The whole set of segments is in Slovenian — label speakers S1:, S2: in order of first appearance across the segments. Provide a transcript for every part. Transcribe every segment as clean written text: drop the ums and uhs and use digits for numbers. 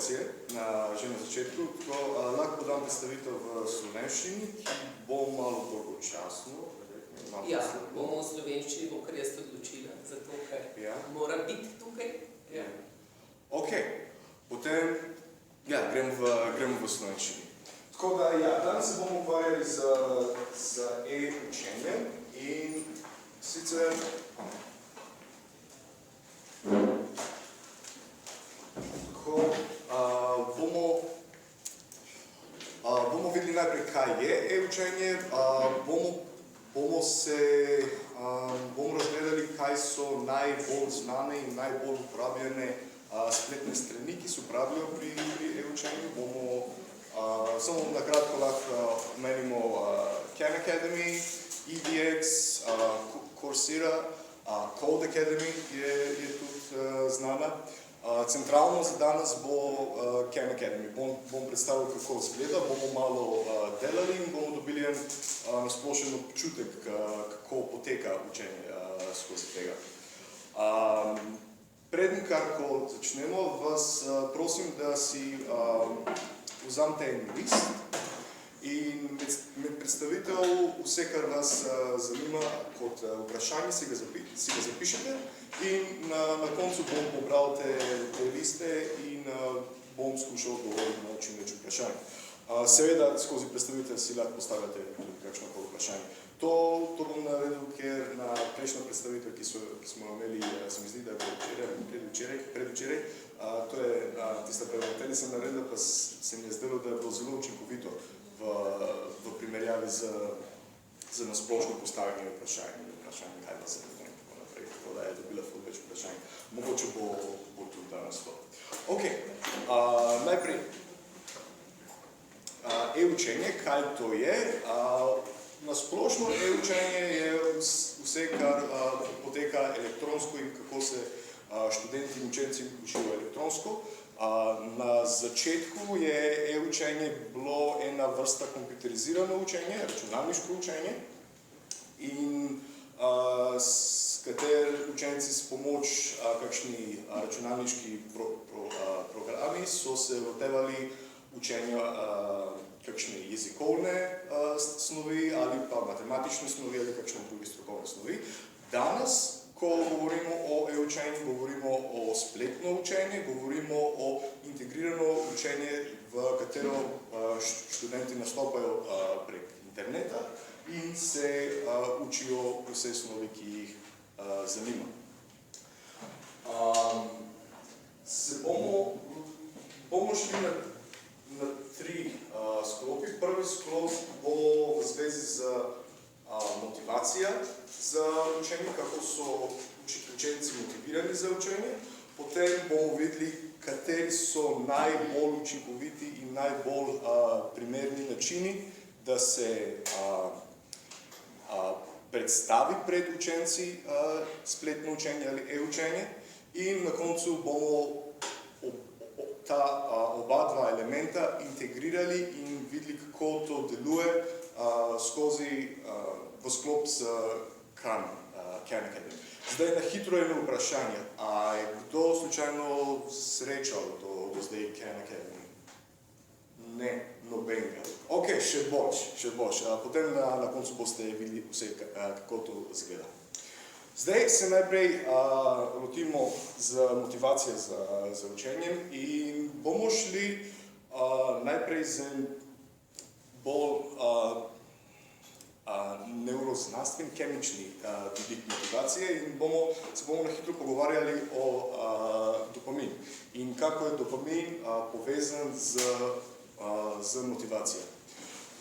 S1: lekcije, že na začetku, tako lahko podam predstavitev v slovenščini, ki bo malo dolgočasno.
S2: Ja, bomo v slovenščini, bo kar jaz odločila, zato ker mora biti tukaj.
S1: Ok, potem grem v slovenščini. Tako da, danes se bomo ukvarjali z e-učenjem in sicer bomo videli najprej, kaj je e-učenje, bomo razgledali, kaj so najbolj znane in najbolj uporabljene spletne strani, ki se uporabljajo pri e-učenju. Samo na kratko lahko omenimo Khan Academy, EDX, Coursera, Codecademy je tudi znana. Centralno za danes bo Khan Academy. Bom predstavil, kako izgleda, bomo malo delali in bomo dobili en nasplošen občutek, kako poteka učenje skozi tega. Preden karkoli začnemo, vas prosim, da si vzamete en list in med predstavitev vse, kar vas zanima kot vprašanje, si ga zapišete in na koncu bom pobral te liste in bom skušal odgovoriti na čim več vprašanj. Seveda, skozi predstavitev si lahko postavljate tudi kakšnokoli vprašanje. To bom naredil, ker na prejšnjo predstavitev, ki smo imeli, se mi zdi, da je predvčeraj, to je tista predavatelj, sem naredil, pa se mi je zdelo, da je bilo zelo učinkovito v primerjavi z nasplošno postavljanjem vprašanj, kaj vas zanima in tako naprej, tako da je dobila ful več vprašanj. Mogoče bo tudi danes to. Ok, najprej e-učenje, kaj to je? Nasplošno e-učenje je vse, kar poteka elektronsko in kako se študenti in učenci učijo elektronsko. Na začetku je e-učenje bilo ena vrsta kompjuterizirano učenje, računalniško učenje, in s kater učenci s pomoč kakšni računalniški programi so se lotevali učenja kakšne jezikovne snovi ali pa matematične snovi ali kakšne druge strokovne snovi. Danes, ko govorimo o e-učenju, govorimo o spletno učenje, govorimo o integrirano učenje, v katero študenti nastopajo prek interneta in se učijo vse snovi, ki jih zanima. Bomo šli na tri sklopi. Prvi sklop bo v zvezi z motivacija za učenje, kako so učenci motivirani za učenje. Potem bomo videli, kateri so najbolj učinkoviti in najbolj primerni načini, da se predstavi pred učenci spletno učenje ali e-učenje. In na koncu bomo oba dva elementa integrirali in videli, kako to deluje v sklop z Khan Academy. Zdaj na hitro eno vprašanje. A je kdo slučajno srečal do zdaj Khan Academy? Ne, nobenega. Ok, še boš. Potem na koncu boste videli vse, kako to izgleda. Zdaj se najprej lotimo z motivacijo za učenjem in bomo šli najprej z bolj neuroznanstven, kemični vidik motivacije in se bomo na hitro pogovarjali o dopaminu in kako je dopamin povezan z motivacijo.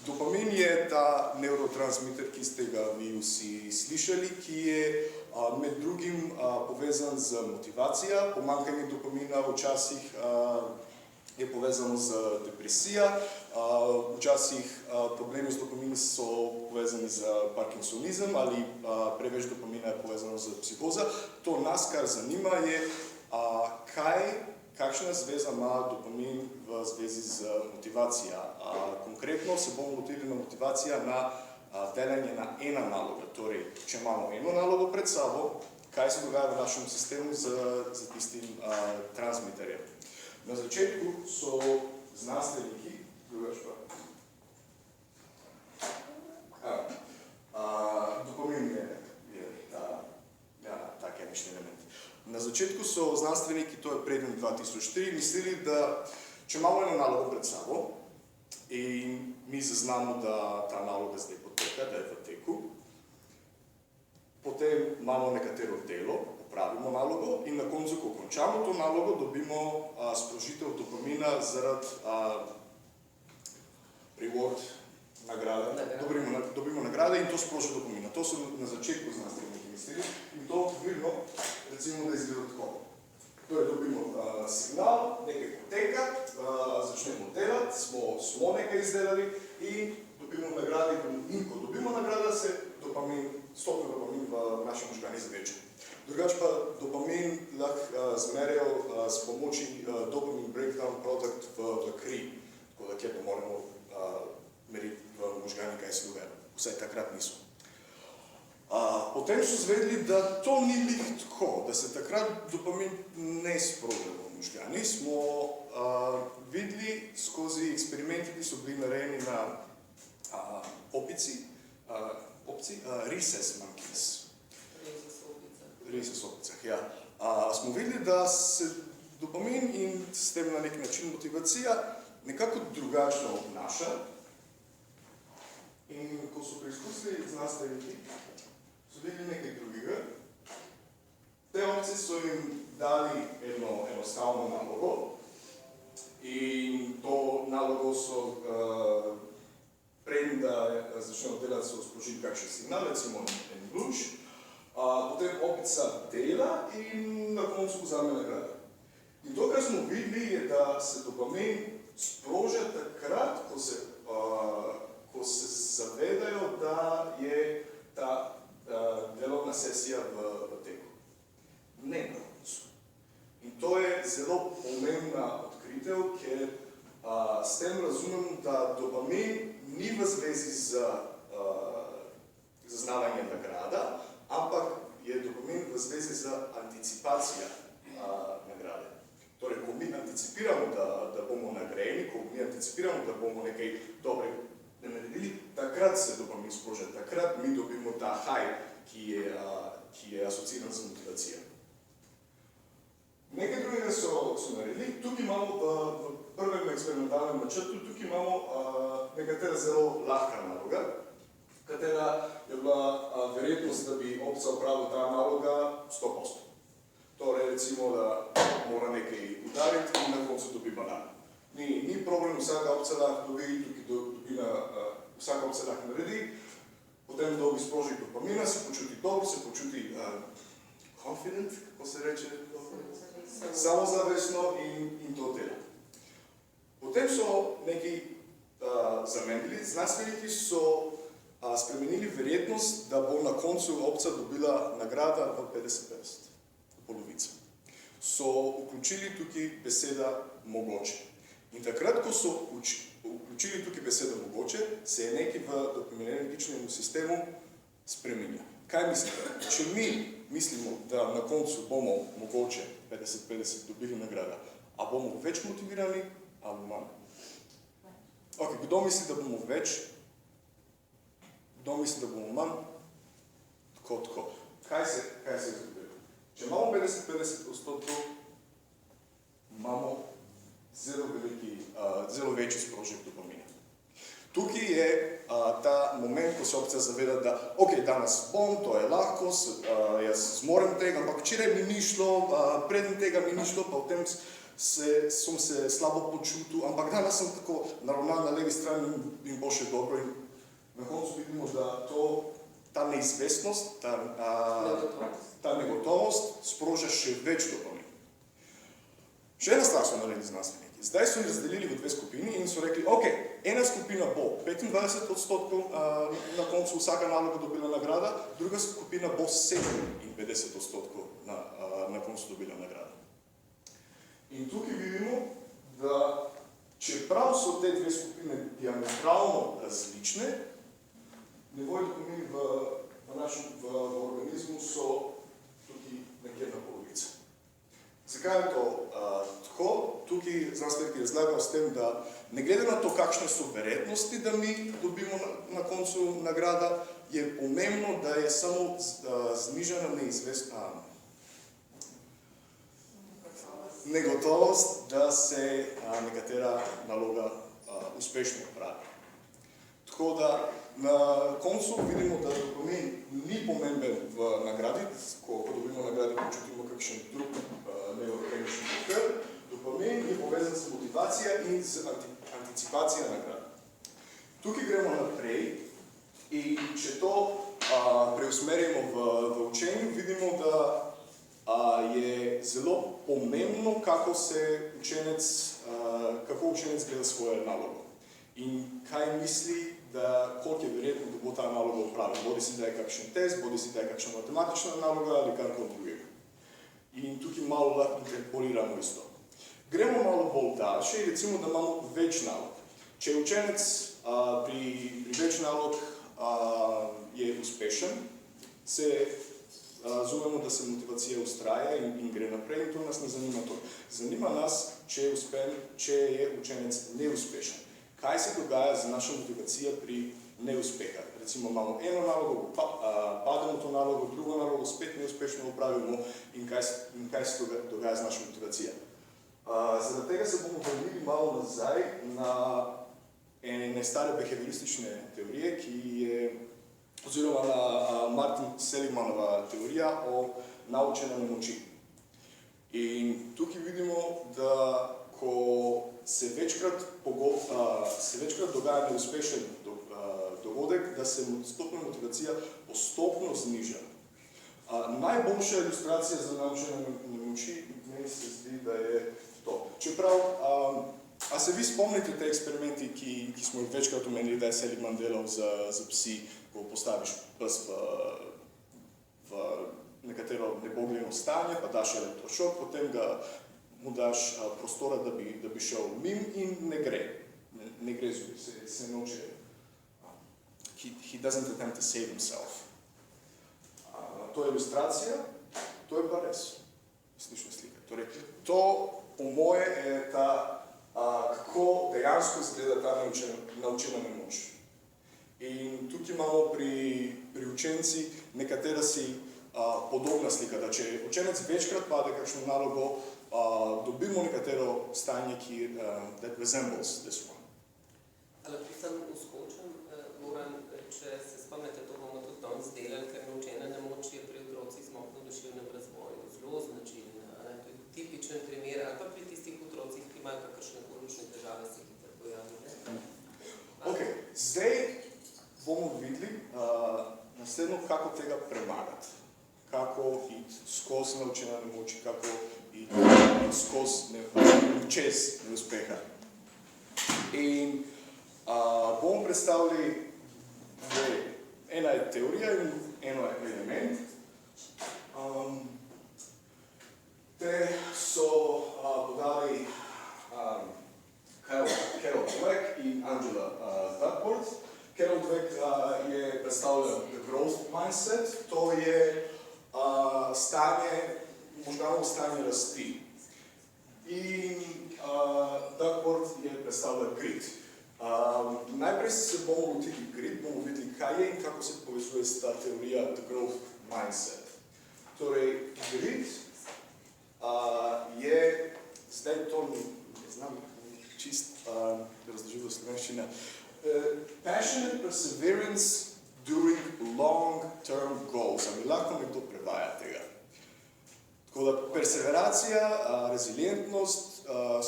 S1: Dopamin je ta neurotransmiter, ki ste ga vi vsi slišali, ki je med drugim povezan z motivacijo. Pomanjkanje dopamina včasih je povezano z depresijo, včasih problemi z dopaminom so povezani z parkinsonizem ali preveč dopamina je povezano z psihozo. To nas, kar zanima, je, kakšna zveza ima dopamin v zvezi z motivacijo. Konkretno se bomo lotili na motivacijo na delanje na ena naloga. Torej, če imamo eno nalogo pred sabo, kaj se dogaja v našem sistemu z tistim transmiterjem. Na začetku so znanstveniki, drugač pa, dopamin je ta kemični element. Na začetku so znanstveniki, to je preden 2003, mislili, da če imamo eno nalogo pred sabo in mi zaznamo, da ta naloga zdaj poteka, da je v teku, potem imamo nekatero delo, opravimo nalogo in na koncu, ko končamo to nalogo, dobimo sprožitev dopamina zaradi reward, nagrade, dobimo nagrade in to sproži dopamina. To so na začetku znanstveniki mislili in to vidno, recimo, da izgleda tako. Torej, dobimo signal, nekaj poteka, začnemo delati, smo nekaj izdelali in dobimo nagrade in ko dobimo nagrade, se stopnja dopamin v naši možgani zveča. Drugače pa dopamin lahko zmerijo s pomoči dopamine breakdown product v kri, tako da kjer moramo meriti v možgani, kaj se dogaja. Vsaj takrat niso. Potem so zvedeli, da to ni lih tako, da se takrat dopamin ne sproža v možgani. Smo videli skozi eksperimenti, ki so bili narejeni na rhesus monkeys. Rhesus opicah, ja. Smo videli, da se dopamin in s tem na nek način motivacija nekako drugačno obnaša. In ko so preizkusili znanstveniki, so videli nekaj drugega. Te ovce so jim dali eno enostavno nalogo in to nalogo so, preden da začnejo delati, so sprožili kakšen signal, recimo en luč, potem opica dela in na koncu vzame nagrado. In to, kar smo videli, je, da se dopamin sproža takrat, ko se zavedajo, da je ta delovna sesija v teku. Ne na koncu. In to je zelo pomembna odkritev, ker s tem razumem, da dopamin ni v zvezi z zaznavanjem nagrada, ampak je dopamin v zvezi z anticipacijo nagrade. Torej, ko mi anticipiramo, da bomo nagrajeni, ko mi anticipiramo, da bomo nekaj dobrega naredili, takrat se dopamin sproža, takrat mi dobimo ta high, ki je asociiran z motivacijo. Nekaj drugega so naredili. Tukaj imamo v prvem eksperimentalnem načrtu, tukaj imamo nekatera zelo lahka naloga, katera je bila verjetnost, da bi ovca opravila ta naloga 100%. Torej, recimo, da mora nekaj udariti in na koncu dobi banan. Ni problem, vsaka ovca lahko vsaka ovca lahko naredi, potem dobi sproži dopamina, se počuti dobro, se počuti confident, kako se reče, samozavestno in to dela. Potem so nekaj zamenjali, znanstveniki so spremenili verjetnost, da bo na koncu ovca dobila nagrada v 50-50, polovico. So vključili tukaj beseda mogoče. In takrat, ko so vključili tukaj besedo mogoče, se je nekaj v dopaminergičnem sistemu spremenja. Kaj mislite? Če mi mislimo, da na koncu bomo mogoče 50-50 dobili nagrada, a bomo več motivirani ali manj? Ok, kdo misli, da bomo več? Kdo misli, da bomo manj? Tako. Kaj se je zgodilo? Če imamo 50-50%, imamo zelo večji sprožek dopamina. Tukaj je ta moment, ko se ovca zaveda, da ok, danes bom, to je lahko, jaz zmorem tega, ampak včeraj mi ni šlo, preden tega mi ni šlo, pa v tem sem se slabo počutil, ampak danes sem tako naravnan na levi strani in bo še dobro. In na koncu vidimo, da ta neizvestnost, ta negotovost sproža še več dopamina. Še ena stvar so naredili znanstveniki. Zdaj so jih razdelili v dve skupini in so rekli, ok, ena skupina bo 25% na koncu vsaka naloga dobila nagrada, druga skupina bo 57% na koncu dobila nagrada. In tukaj vidimo, da čeprav so te dve skupine diametralno različne, nivoji dopamina v organizmu so tukaj nekje na polovici. Zakaj je to tako? Tukaj znanstveniki razlagajo s tem, da ne glede na to, kakšne so verjetnosti, da mi dobimo na koncu nagrada, je pomembno, da je samo znižana negotovost, da se nekatera naloga uspešno opravi. Tako da na koncu vidimo, da dopamin ni pomemben v nagradi, ko dobimo nagradi, počutimo kakšen drug neurokemični pokr. Dopamin je povezan z motivacijo in z anticipacijo nagrade. Tukaj gremo naprej in če to preusmerimo v učenju, vidimo, da je zelo pomembno, kako učenec gleda svojo nalogo in kaj misli, koliko je verjetno, da bo ta naloga opravila. Bodi si da je kakšen test, bodi si da je kakšna matematična naloga ali karkoli drugega. In tukaj malo lahko interpoliramo isto. Gremo malo bolj daljše in recimo, da imamo več nalog. Če učenec pri več nalog je uspešen, se razumemo, da se motivacija ustraja in gre naprej in to nas ne zanima to. Zanima nas, če je učenec neuspešen. Kaj se dogaja z našo motivacijo pri neuspeha? Recimo imamo eno nalogo, pademo to nalogo, drugo nalogo, spet neuspešno opravimo in kaj se dogaja z našo motivacijo? Zaradi tega se bomo vrnili malo nazaj na ene stare behavioristične teorije, oziroma na Martin Seligmanova teorija o naučenem nemoči. In tukaj vidimo, da ko se večkrat dogaja neuspešen dogodek, da se stopnja motivacija postopno zniža. Najboljša ilustracija za naučene nemoči, meni se zdi, da je to. Čeprav, a se vi spomnite te eksperimenti, ki smo jih večkrat omenili, da je Seligman delal za psi, ko postaviš pes v nekatero nebogljeno stanje, pa daš elektrošok, potem mu daš prostora, da bi šel mim in ne gre zjutraj, se noče. He doesn't attempt to save himself. To je ilustracija, to je pa res. Slišna slika. Torej, to po moje je kako dejansko izgleda ta naučena nemoč. In tukaj imamo pri učenci nekatera si podobna slika, da če učenec večkrat pade kakšno nalogo, dobimo nekatero stanje, that resembles this one.
S2: Ali sem uskočen, Goran, če se spomnite, to bomo tudi danes delali, ker naučena nemoč je pri otrocih z motnjo v duševnem razvoju zelo značilna. To je tipičen primer, ali pa pri tistih otrocih, ki imajo kakršne učne težave, se hitro pojavijo.
S1: Ok, zdaj bomo videli naslednjo, kako tega premagati. Kako iti skozi naučena nemoč, kako iti čez neuspeha. In bomo predstavili ena je teorija in eno je element. Te so podali Carol Dweck in Angela Duckworth. Carol Dweck je predstavljal the growth mindset, to je možganovo stanje rasti. In Duckworth je predstavljal grit. Najprej se bomo lotili grit, bomo videli, kaj je in kako se povezuje s ta teorija the growth mindset. Torej, grit je, zdaj to ne znam čist razložiti slovenščine, passionate perseverance during long-term goals. Ali lahko nekdo prevaja tega? Tako da perseveracija, rezilientnost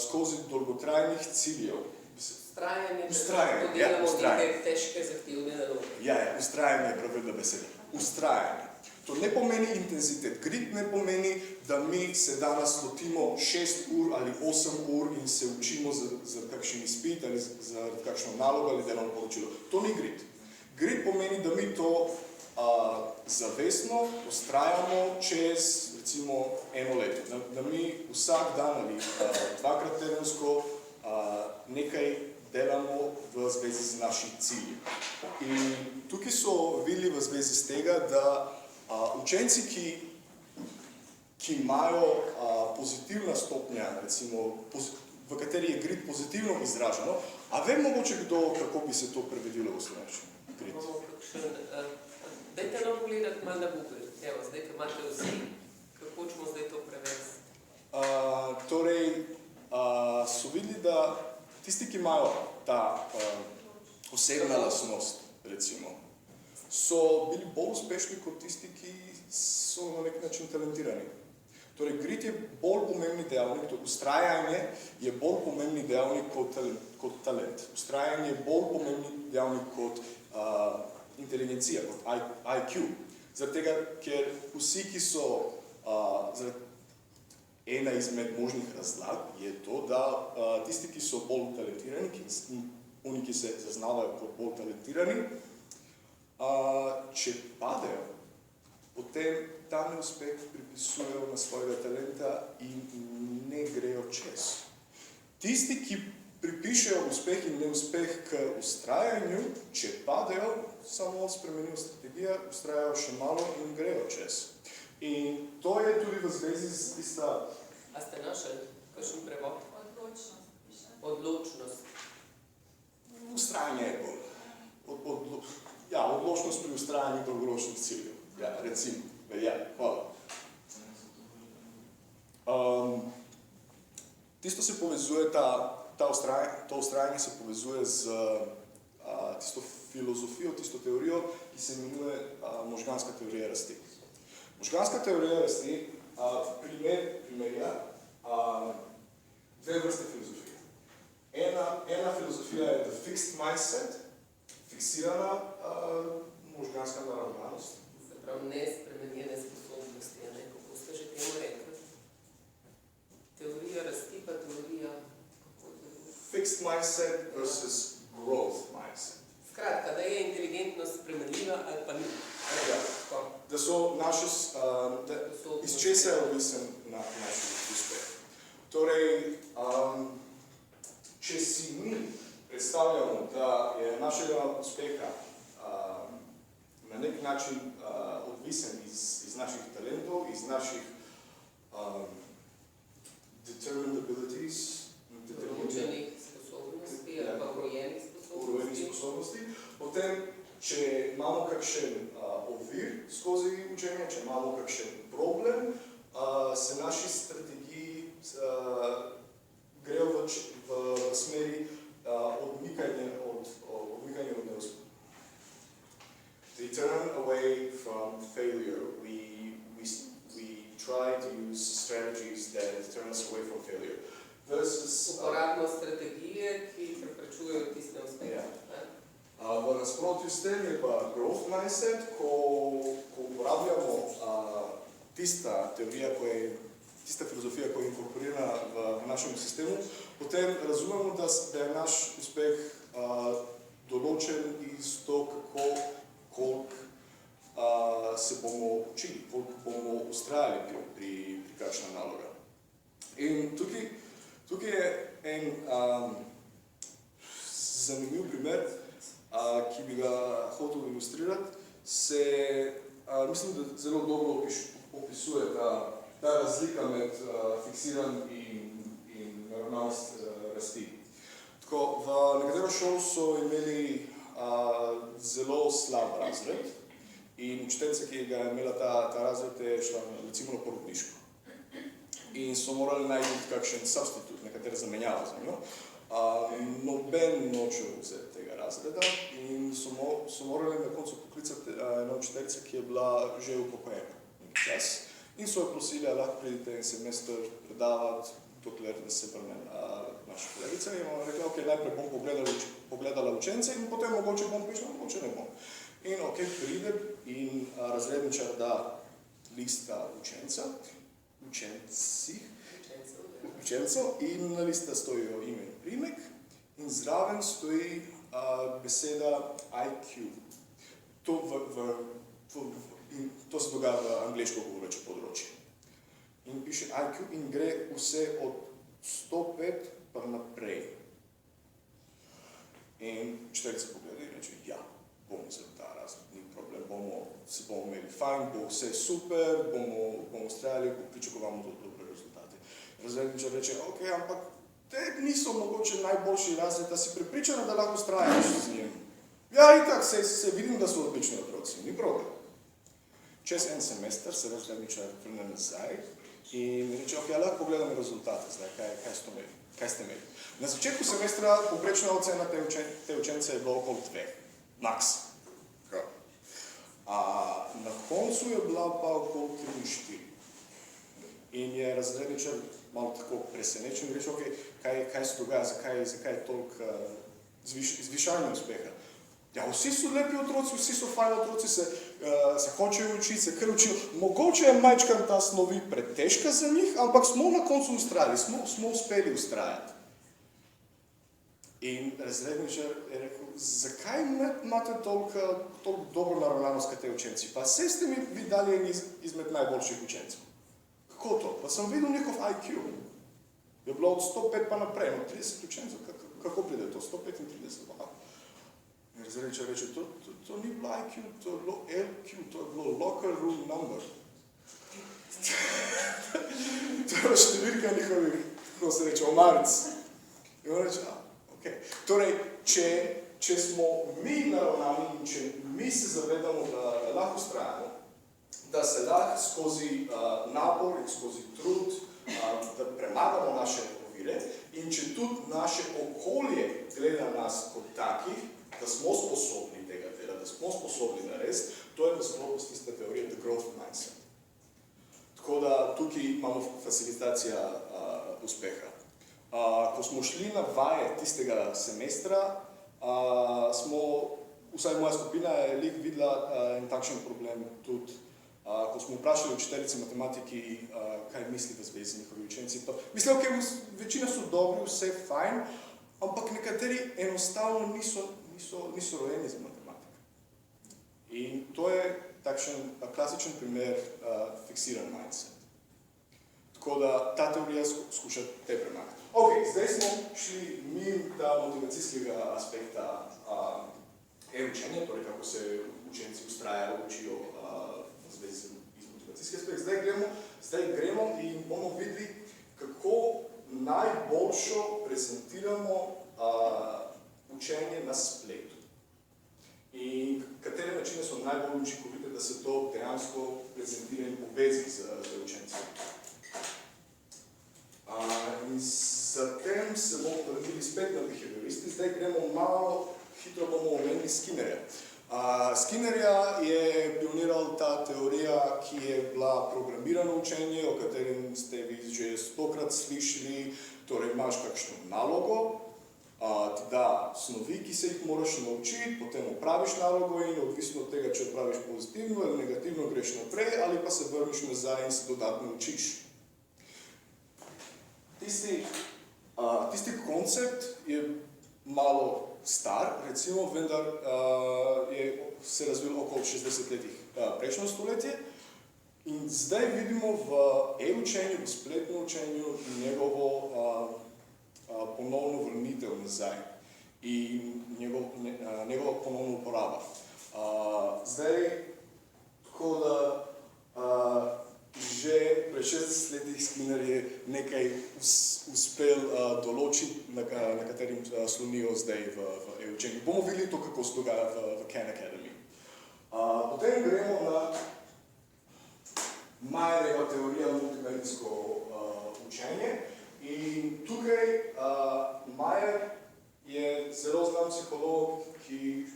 S1: skozi dolgotrajnih ciljev.
S2: Ustrajanje, da delamo neke težke, zahtevne naloge.
S1: Ja, ustrajanje je pravilna beseda. Ustrajanje. To ne pomeni intenzitet. Grit ne pomeni, da mi se danes lotimo 6 ur ali 8 ur in se učimo za kakšen izpit ali za kakšno nalogo ali delovno poročilo. To ni grit. Grit pomeni, da mi to zavestno ustrajamo čez recimo eno leto. Da mi vsak dan ali dvakrat tedensko nekaj delamo v zvezi z našim ciljem. In tukaj so videli v zvezi s tega, da učenci, ki imajo pozitivna stopnja, recimo, v kateri je grid pozitivno izraženo, a ve mogoče kdo, kako bi se to prevedilo v slovenščini? Grid.
S2: Imamo kakšen, dajte nam pogledati malo na Google, evo, zdaj, ko imate vsi, kako hočemo zdaj to prevesti.
S1: Torej, so videli, da tisti, ki imajo ta osebna lastnost, recimo, so bili bolj uspešni kot tisti, ki so na nek način talentirani. Torej, grit je bolj pomembni dejavnik, to ustrajanje je bolj pomembni dejavnik kot talent. Ustrajanje je bolj pomembni dejavnik kot inteligencija, kot IQ. Zaradi tega, ker vsi, ki so, ena izmed možnih razlag je to, da tisti, ki so bolj talentirani, oni, ki se zaznavajo kot bolj talentirani, če padejo, potem ta neuspeh pripisujejo na svojega talenta in ne grejo čez. Tisti, ki pripišejo uspeh in neuspeh k ustrajanju, če padejo, samo spremenijo strategijo, ustrajajo še malo in grejo čez. In to je tudi v zvezi z tista...
S2: A ste našli kakšen prevod?
S3: Odločnost piše.
S2: Odločnost.
S1: Ustrajanje je bolj. Odločnost pri ustrajanju dolgoročnih ciljev. Ja, recimo. Ja, hvala. Tisto se povezuje, to ustrajanje se povezuje z tisto filozofijo, tisto teorijo, ki se imenuje možganska teorija rasti. Možganska teorija rasti primerja dve vrste filozofije. Ena filozofija je the fixed mindset, fiksirana možganska naravnanost.
S2: Se pravi, nespremenjene sposobnosti, ne? Kako ste že temu rekli? Teorija rasti pa teorija...
S1: Fixed mindset versus growth mindset.
S2: Skratka, da je inteligentnost spremenljiva ali pa ni.
S1: Da so naše, iz česa je odvisen naš uspeh. Torej, če si mi predstavljamo, da je našega uspeha na nek način odvisen iz naših talentov, iz naših determined abilities,
S2: določenih sposobnosti ali pa vrojenih
S1: sposobnosti, potem, če imamo kakšen ovir skozi učenje, če imamo kakšen problem, se naši strategiji grejo v smeri odmikanja od neuspeha. They turn away from failure. We try to use strategies that turn us away from failure.
S2: Uporabno strategije, ki preprečujejo tiste uspehe.
S1: V nasprotju s tem je pa growth mindset, ko uporabljamo tista teorija, tista filozofija, ko je inkorporirana v našem sistemu, potem razumemo, da je naš uspeh določen iz to, koliko se bomo učili, koliko bomo ustrajali pri kakšna naloga. In tukaj je en zanimiv primer, ki bi ga hotel ilustrirati, mislim, da zelo dobro opisuje ta razlika med fiksiran in naravnanost rasti. Tako, v nekatero šolo so imeli zelo slab razred in učiteljica, ki ga je imela ta razred, je šla recimo na porodniško. In so morali najti kakšen substitut, nekatere zamenjava za njo. Noben noče vzeti tega razreda in so morali na koncu poklicati eno učiteljico, ki je bila že upokojena nekaj čas. In so jo prosili, da lahko pridite en semester predavati, dokler da se vrne naša kolegica. In ona rekla, ok, najprej bom pogledala učence in potem mogoče bom prišla, mogoče ne bom. In ok, pride in razredničar da lista učencev in na lista stojijo ime in priimek in zraven stoji beseda IQ. To se dogaja v angleško govoreče področje. In piše IQ in gre vse od 105 pa naprej. In učiteljica pogleda in reče, ja, bomo za ta razred, ni problem, bomo se bomo imeli fajn, bo vse super, bomo ustrajali, pričakujemo dobre rezultate. Razredničar reče, ok, ampak te niso mogoče najboljši razred, da si prepričana, da lahko ustrajaš z njim. Ja, itak, se vidim, da so odlični otroci, ni problem. Čez en semester se razredničar vrne nazaj in reče, ok, lahko pogledam rezultate zdaj, kaj ste imeli. Na začetku semestra povprečna ocena te učence je bila okoli 2, max. Na koncu je bila pa okoli 3 in 4. In je razredničar malo tako presenečen in reče, ok, kaj se dogaja, zakaj je toliko zvišanje uspeha. Ja, vsi so lepi otroci, vsi so fajni otroci, se hočejo učiti, se kar učijo. Mogoče je majčkan ta snovi pretežka za njih, ampak smo na koncu ustrajali, smo uspeli ustrajati. In razredničar je rekel, zakaj imate toliko dobro naravnanost kot te učenci? Pa saj ste mi vi dali en izmed najboljših učencev. Kako to? Pa sem videl njihov IQ. Je bilo od 105 pa naprej, no 30 učencev, kako pride to? 135, wow. In razredničar reče, to ni bilo IQ, to je bilo LQ, to je bilo locker room number. To je številka njihovih, kako se reče, omaric. In on reče, ok. Torej, če smo mi naravnani in če mi se zavedamo, da lahko ustrajamo, da se lahko skozi napor in skozi trud, da premagamo naše ovire in če tudi naše okolje gleda nas kot takih, da smo sposobni tega dela, da smo sposobni narediti, to je v nasprotnosti s teorijo The Growth Mindset. Tako da tukaj imamo facilitacija uspeha. Ko smo šli na vaje tistega semestra, vsaj moja skupina je videla en takšen problem tudi, ko smo vprašali učiteljici matematiki, kaj misli v zvezi z njihovi učenci. Mislim, ok, večina so dobri, vse fajn, ampak nekateri enostavno niso rojeni za matematiko. In to je takšen klasičen primer fiksiran mindset. Tako da ta teorija skuša te premagati. Ok, zdaj smo šli mimo ta motivacijskega aspekta e-učenja, torej kako se učenci ustrajajo, učijo v zvezi z motivacijski aspekt. Zdaj gremo in bomo videli, kako najboljšo prezentiramo učenje na spletu. In katere načine so najbolj učinkovite, da se to dejansko prezentira in povezi z učenci. In zatem se bomo vrnili spet na behavioristi. Zdaj gremo malo, hitro bomo omenili Skinnerja. Skinnerja je pioniral ta teorija, ki je bila programirano učenje, o katerem ste vi že 100-krat slišali. Torej imaš kakšno nalogo, ti da snovi, ki se jih moraš naučiti, potem opraviš nalogo in odvisno od tega, če opraviš pozitivno ali negativno, greš naprej ali pa se vrniš nazaj in se dodatno učiš. Tisti koncept je malo star, recimo, vendar se razvil okoli 60 letih prejšnjo stoletje in zdaj vidimo v e-učenju, v spletnem učenju njegovo ponovno vrnitev nazaj in njegova ponovna uporaba. Zdaj, tako da že pred 60 letih Skinner je nekaj uspel določiti, na katerim slonijo zdaj v e-učenju. Bomo videli to, kako se dogaja v Khan Academy. Potem gremo na Mayerjeva teorija multimedijsko učenje. In tukaj Mayer je zelo znan psiholog, ki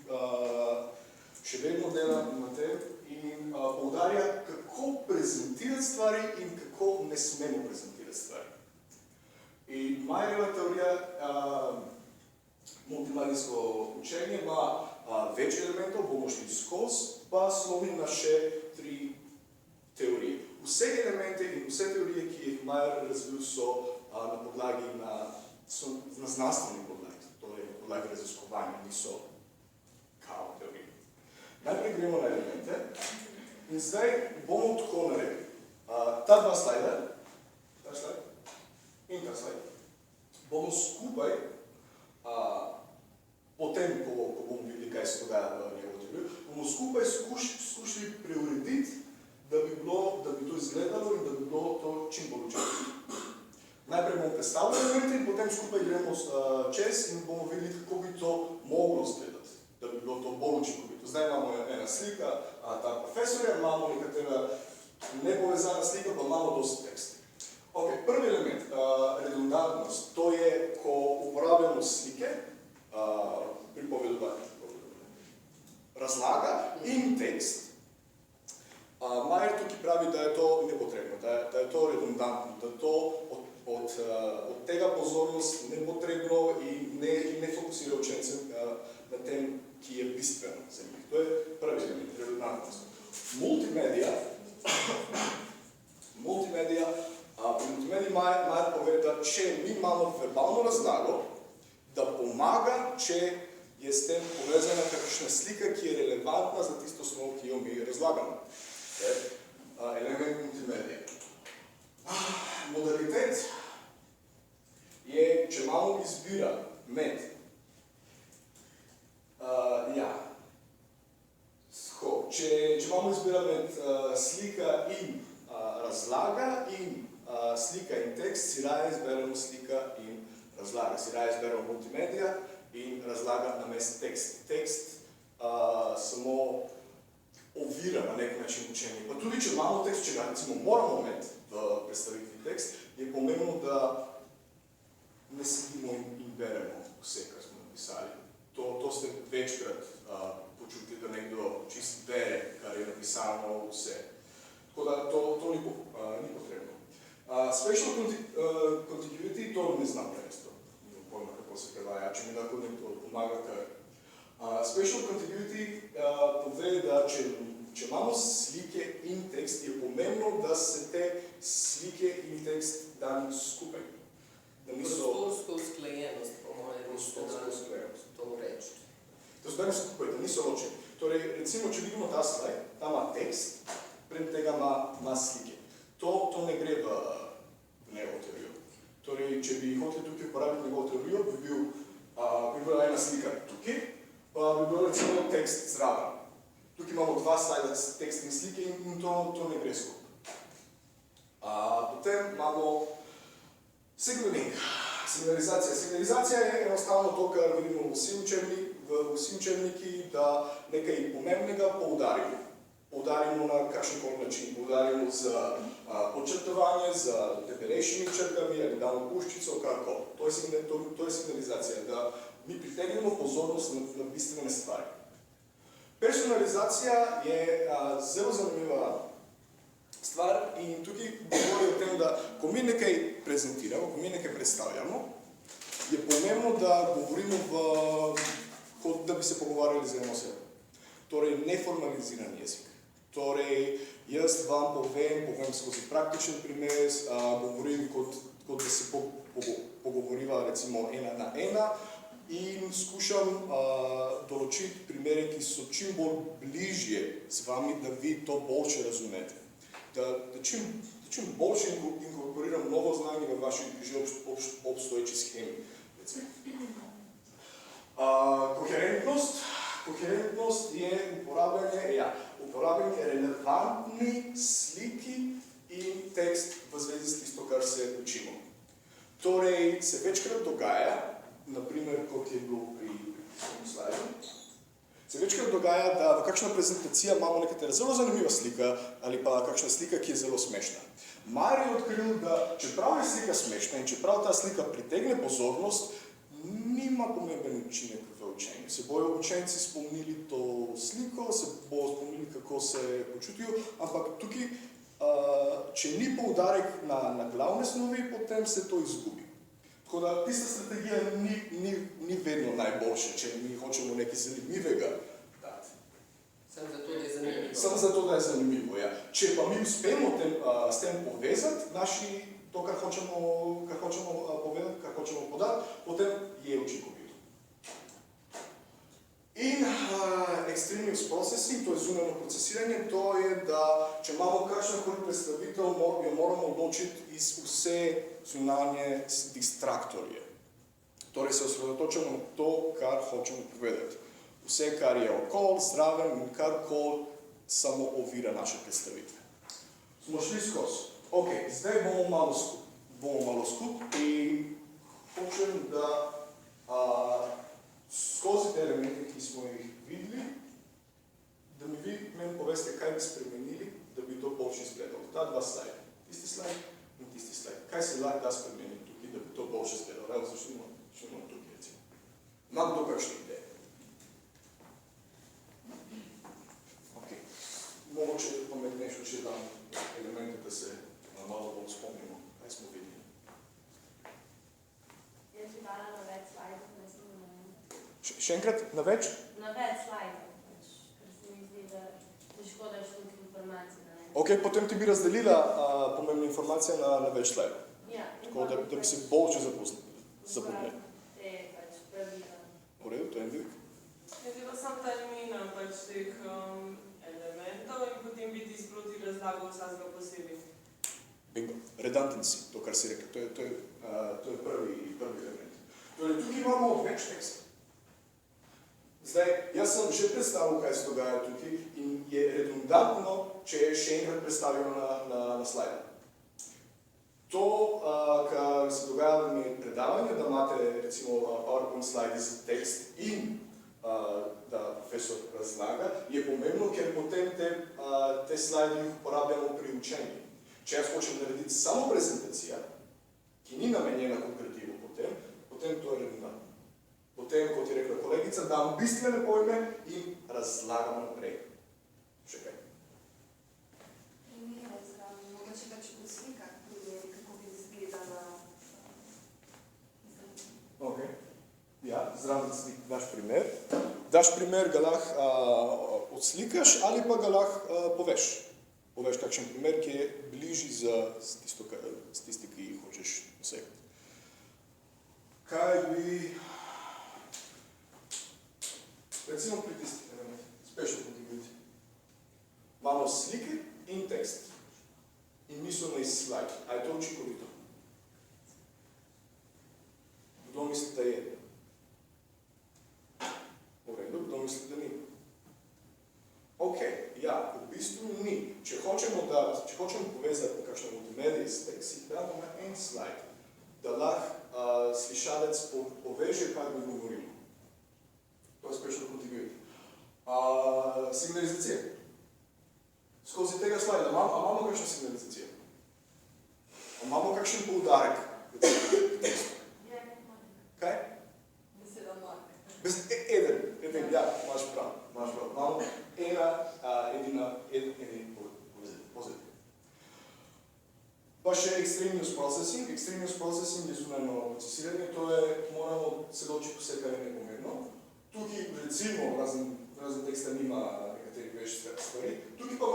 S1: še vedno dela na tem in poudarja, kako prezentirati stvari in kako ne smemo prezentirati stvari. In Mayerjeva teorija multimedijsko učenje ima več elementov, bomo šli skozi, pa slovi na še 3 teorije. Vse elemente in vse teorije, ki jih Mayer razvil, so na podlagi na znanstveni podlagi, torej na podlagi raziskovanja, niso kao teorije. Najprej gremo na elemente in zdaj bomo tako naredili. Ta dva slajda, ta slajd in ta slajd, bomo skupaj, potem, ko bomo videli, kaj se dogaja v njegovo teorijo, bomo skupaj skušali preurediti, da bi to izgledalo in da bi bilo to čim bolj učinkovito. Najprej bomo predstavili elemente in potem skupaj gremo čez in bomo videli, kako bi to moglo izgledati, da bi bilo to bolj učinkovito. Zdaj imamo ena slika, ta profesorja, imamo nekatera nepovezana slika, pa imamo dosti teksta. Ok, prvi element, redundantnost, to je, ko uporabljamo slike, pripovedovanje, razlaga in tekst. Majer tukaj pravi, da je to nepotrebno, da je to redundantno, da je to od tega pozornost nepotrebno in ne fokusira učencem na tem, ki je bistveno za njih. To je prvi element, redundantnost. Multimedija, pri multimediji Majer pove, da če mi imamo verbalno razlago, da pomaga, če je s tem povezana kakšna slika, ki je relevantna za tisto snov, ki jo mi razlagamo. Element multimedije. Modalitet je, če imamo izbira med če imamo izbira med slika in razlaga in slika in tekst, si raje izberemo slika in razlaga. Si raje izberemo multimedija in razlaga namesto tekst. Tekst samo ovira na nek način učenje. Pa tudi, če imamo tekst, če ga recimo moramo imeti v predstavitvi tekst, je pomembno, da ne sedimo in beremo vse, kar smo napisali. To ste večkrat počutili, da nekdo čist bere, kar je napisano vse. Tako da to ni potrebno. Spatial contiguity, to ne znam prevesti. Ne pojma, kako se prevaja, če mi lahko nekdo pomaga kar. Spatial contiguity pove, da če imamo slike in tekst, je pomembno, da se te slike in tekst dani skupaj.
S2: Prostorsko usklajenost, po mojem, to reči.
S1: Da so dani skupaj, da niso ločeni. Torej, recimo, če vidimo ta slajd, ta ima tekst, pred tega ima slike. To ne gre v njegovo teorijo. Torej, če bi hoteli tukaj uporabiti njegovo teorijo, bi bila ena slika tukaj, pa bi bil recimo tekst zraven. Tukaj imamo dva slajda tekst in slike in to ne gre skupaj. Potem imamo signalizacija. Signalizacija je enostavno to, kar vidimo v vsi učebniki, da nekaj pomembnega poudarimo. Poudarimo na kakšenkoli način. Poudarimo z podčrtovanjem, z debelejšimi črkami ali damo puščico, karkoli. To je signalizacija, da mi pritegnemo pozornost na bistvene stvari. Personalizacija je zelo zanimiva stvar in tukaj govori o tem, da ko mi nekaj prezentiramo, ko mi nekaj predstavljamo, je pomembno, da govorimo kot da bi se pogovarjali z eno osebo. Torej, neformaliziran jezik. Torej, jaz vam povem skozi praktičen primer, govorim kot da se pogovoriva recimo ena na ena in skušam določiti primere, ki so čim bolj bližje z vami, da vi to boljše razumete. Da čim boljše inkorporiram novo znanje v vaši že obstoječi schemi. Koherentnost je uporabljanje relevantni sliki in tekst v zvezi s tisto, kar se učimo. Torej, se večkrat dogaja, naprimer, kot je bilo pri slajdu, se večkrat dogaja, da v kakšna prezentacija imamo nekatera zelo zanimiva slika ali pa kakšna slika, ki je zelo smešna. Majer je odkril, da čeprav je slika smešna in čeprav ta slika pritegne pozornost, nima pomemben učinek v učenju. Se bojo učenci spomnili to sliko, se bojo spomnili, kako se počutijo, ampak tukaj, če ni poudarek na glavne snovi, potem se to izgubi. Tako da tista strategija ni vedno najboljša, če mi hočemo nekaj zanimivega dati.
S2: Samo zato, da je zanimivo.
S1: Samo zato, da je zanimivo, ja. Če pa mi uspemo s tem povezati to, kar hočemo povedati, kar hočemo podati, potem je učinkovito. In extraneous processing, to je zunanjo procesiranje, to je, da če imamo kakšnokoli predstavitev, jo moramo odločiti iz vse zunanje distraktorje. Torej se osredotočamo na to, kar hočemo povedati. Vse, kar je okoli, zraven in karkoli samo ovira naše predstavitve. Smo šli skozi. Ok, zdaj bomo malo skup in hočem, da skozi te elemente, ki smo jih videli, da mi vi meni poveste, kaj bi spremenili, da bi to boljše izgledalo. Ta dva slajda. Tisti slajd in tisti slajd. Kaj se lahko da spremeniti tukaj, da bi to boljše izgledalo? Evo, začnimo tukaj, recimo. Ima kdo kakšne ideje? Ok. Mogoče pametnejšo še dam elemente, da se malo bolj spomnimo, kaj smo videli.
S3: Jaz bi dala na več slajdov, ne samo na eno.
S1: Še enkrat, na več?
S3: Na več slajdov, ker se mi zdi, da je škoda škoditi informacije na eno.
S1: Ok, potem ti bi razdelila pomembne informacije na več slajdov.
S3: Ja.
S1: Tako da bi se bolje zapomnili.
S3: Te pač pravila.
S1: V redu, to je en bil.
S4: Jaz bi pa sam termina pač teh elementov in potem bi ti sproti razlagal vsega posebej.
S1: Bingo. Redundancy, to, kar si rekel, to je prvi element. Torej, tukaj imamo več teksta. Zdaj, jaz sem že predstavil, kaj se dogaja tukaj in je redundantno, če je še enkrat predstavljeno na slajdu. To, kar se dogaja v predavanju, da imate recimo PowerPoint slide za tekst in da profesor razlaga, je pomembno, ker potem te slide uporabljamo pri učenju. Če jaz hočem narediti samo prezentacijo, ki ni namenjena kot gradivo potem to je redundantno. Potem, kot je rekla kolegica, dam bistvene pojme in razlagam naprej. Še kaj?
S5: Primere zraven, mogoče pač v slikah primeri, kako bi izgledala.
S1: Ok. Ja, zraven slik daš primer. Daš primer, ga lahko odslikaš ali pa ga lahko poveš. Poveš kakšen primer, ki je bližji s tisti, ki jih hočeš dosegati. Kaj bi... Recimo pri tisti element, special continuity. Imamo slike in tekst. In niso na slajd. A je to učinkovito? Kdo misli, da je? V redu, kdo misli, da ni? Ok, ja, v bistvu ni. Če hočemo povezati kakšno multimedije s tekst, damo na en slajd, da lahko slišalec poveže, kaj mi govorimo. To je special continuity. Signalizacija. Skozi tega slajda, imamo kakšno signalizacijo? Imamo kakšen poudarek? Kaj?
S5: Beseda mark.
S1: Eden, ja, imaš prav. Imamo edini pozitiv. Pa še extraneous processing. Extraneous processing je zunajno procesiranje, to je, moramo se ločiti vse, kar je nepomembno. Tukaj, recimo, razen teksta nima nekaterih več stvari, tukaj pa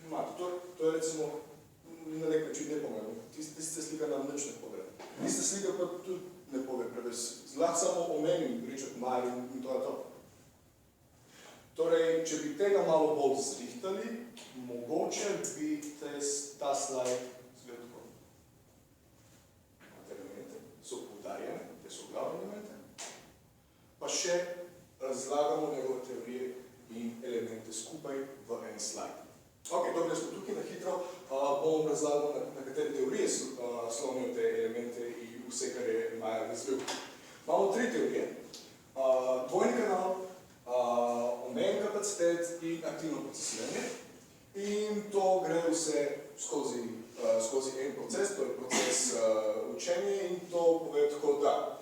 S1: imate. To je recimo na nek način nepomembno. Tiste slika nam nič ne pove. Tiste slika pa tudi ne pove preveč. Lahko samo omenim Richard Meyer in to je to. Torej, če bi tega malo bolj zrihtali, mogoče bi ta slajd zgled tako. Te elemente so poudarjene, te so glavne elemente. Pa še razlagamo njegove teorije in elemente skupaj v en slajd. Ok, dobro, smo tukaj na hitro, bom razlagal, na katere teorije slonijo te elemente in vse, kar je Meyer razvil. Imamo tri teorije. Dvojni kanal, omejen kapacitet in aktivno procesiranje. In to gre vse skozi en proces, to je proces učenja in to pove tako, da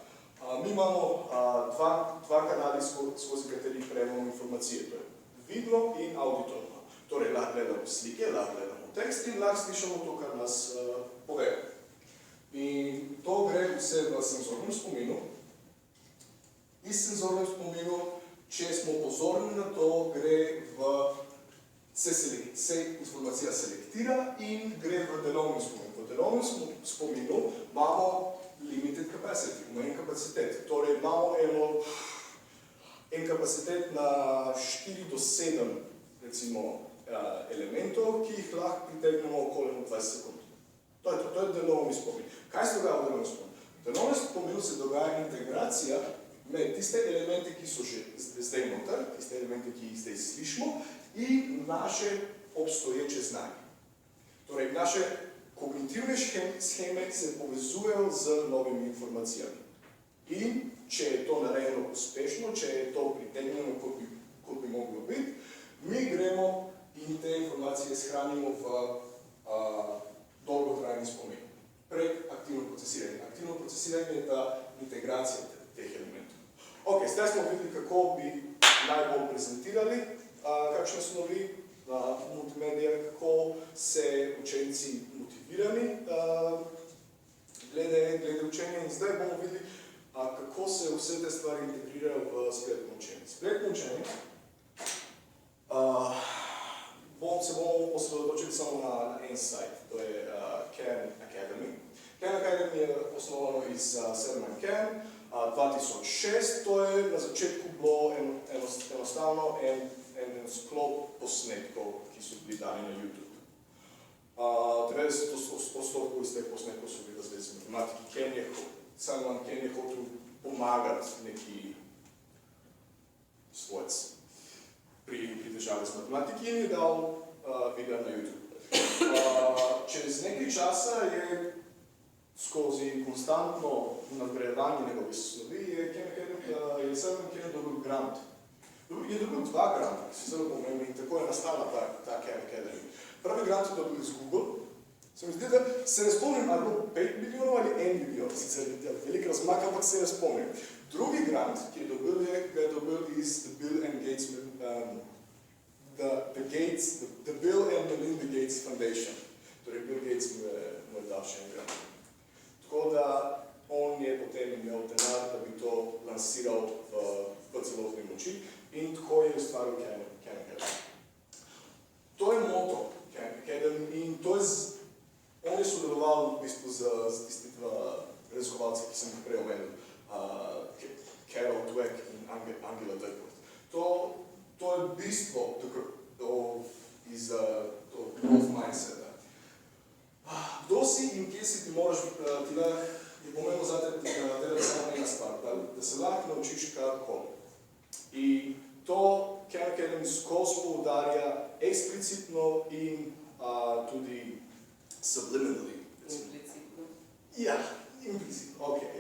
S1: mi imamo dva kanali, skozi katerih prejemamo informacije, to je vidno in auditorno. Torej, lahko gledamo slike, lahko gledamo tekst in lahko slišamo to, kar nas povejo. In to gre vse v senzornem spominu. Iz senzornem spominu, če smo pozorni na to, gre se informacija selektira in gre v delovni spomin. V delovnem spominu imamo limited capacity, omejen kapacitet. Torej, imamo en kapacitet na 4 do 7 recimo, elementov, ki jih lahko pritegnemo okoli 20 sekund. To je delovni spomin. Kaj se dogaja v delovnem spominu? V delovnem spominu se dogaja integracija med tiste elemente, ki so že zdaj noter, tiste elemente, ki jih zdaj slišimo, in naše obstoječe znanje. Torej, naše kognitivne sheme se povezujejo z novimi informacijami. In če je to narejeno uspešno, če je to pritegnjeno, kot bi moglo biti, mi gremo in te informacije shranimo v dolgotrajni spomin. Prek aktivno procesiranje. Aktivno procesiranje je ta integracija teh elementov. Ok, zdaj smo videli, kako bi najbolj prezentirali kakšne snovi na multimedijah, kako se učenci motivirani glede učenja in zdaj bomo videli, kako se vse te stvari integrirajo v spletno učenje. Spletno učenje se bomo osredotočili samo na en sajt, to je Khan Academy. Khan Academy je osnovano iz Sedman Khan 2006, to je na začetku bilo enostavno en sklop posnetkov, ki so bili dani na YouTube. 90% iz teh posnetkov so bili zdaj z matematiki. Sedman Khan je hotel pomagati neki svojci pri težavi z matematiki in je dal video na YouTube. Čez nekaj časa je skozi konstantno nadgrajevanje njegove snovi je Sedman Khan dobil grant. Je dobil 2 granta, ki so zelo pomembni in tako je nastala ta Khan Academy. Prvi grant je dobil iz Google. Se mi zdi, da se ne spomnim, ali bilo 5 milijonov ali 1 milijon, sicer je velik razmak, ampak se ne spomnim. Drugi grant, ki je dobil, ga je dobil iz The Bill and Melinda Gates Foundation. Torej, Bill Gates mu je dal še en grant. Tako da on je potem imel denar, da bi to lansiral v celotni moči in tako je ustvaril Khan Academy. To je moto Khan Academy in to je on je sodeloval v bistvu z tistih raziskovalcev, ki sem jih prej omenil, Carol Dweck in Angela Duckworth. To je bistvo iz growth mindseta. Kdo si in kje si ti moraš, je pomembno zate delati samo ena stvar, da se lahko naučiš karkoli. In to Khan Academy skozi poudarja eksplicitno in tudi subliminally.
S2: Implicitno.
S1: Ja, implicitno, ok.